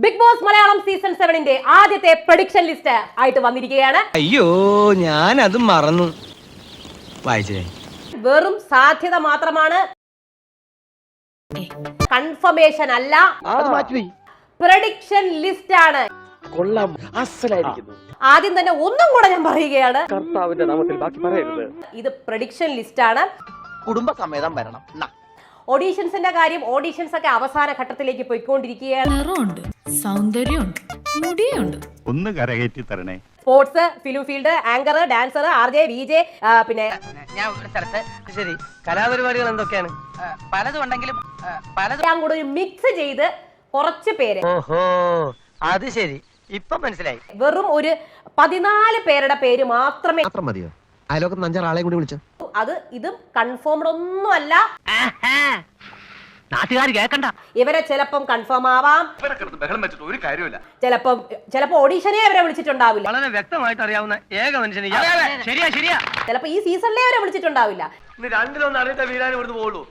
Big boss Malayalam season 7 ആദ്യത്തെ prediction list ആയിട്ട് വന്നിരിക്കുകയാണ്. അയ്യോ ഞാൻ അത് മറന്നു വായിച്ചേ. വെറും സാധ്യത മാത്രമാണ്, കൺഫർമേഷൻ അല്ല. പ്രഡിക്ഷൻ ലിസ്റ്റ് ആണ്. കൊള്ളാം, അസലായിരിക്കുന്നു. ആദ്യം തന്നെ ഒന്നും കൂടെ ഞാൻ പറയുകയാണ്, കർത്താവിന്റെ നാമത്തിൽ ബാക്കി പറയരുത്. ഇത് പ്രഡിക്ഷൻ ലിസ്റ്റ് ആണ്. കുടുംബസമേതം വരണം. ഓഡീഷൻസിന്റെ കാര്യം, ഓഡീഷൻസ് ഒക്കെ അവസാന ഘട്ടത്തിലേക്ക് പോയിക്കൊണ്ടിരിക്കുകയാണ്. നിറമുണ്ട്, സൗന്ദര്യമുണ്ട്, മുടിയുണ്ട്. ഒന്ന് കരകയറ്റി തരണേ. Sports, film field, anchor, dancer, RJ, VJ, പിന്നെ ഞാൻ ഒരു സ്ഥലത്ത് ശരി കലാപരിപാടികൾ എന്തൊക്കെയാണ് പലതും ഉണ്ടെങ്കിലും എല്ലാം കൂടെ ഒരു മിക്സ് ചെയ്ത് കുറച്ച് പേര്. ഓഹോ, അത് ശരി, ഇപ്പൊ മനസ്സിലായി. വെറും ഒരു 14 പേരുടെ പേര് മാത്രമേ. മതിയോ? അയലോക്കത്ത് 5-6 ആളെ കൂടി വിളിച്ചു. അത് ഇതും കൺഫേംഡ് ഒന്നും അല്ല. നാട്ടുകാർ കേൾക്കണ്ട. ഇവരെ ചിലപ്പം കൺഫേം ആവാം, ഒരു കാര്യമില്ല. ചിലപ്പോ ഓഡീഷനെ ഇവരെ വിളിച്ചിട്ടുണ്ടാവില്ല. വളരെ വ്യക്തമായിട്ട് അറിയാവുന്ന ഏക മനുഷ്യന് ശരിയാ ശരിയാ ചിലപ്പോ ഈ സീസണിലെ ഇവരെ വിളിച്ചിട്ടുണ്ടാവില്ല. രണ്ടിലൊന്നും അറിയിട്ട വീരാൻ ഇവിടുന്ന് പോകുള്ളൂ.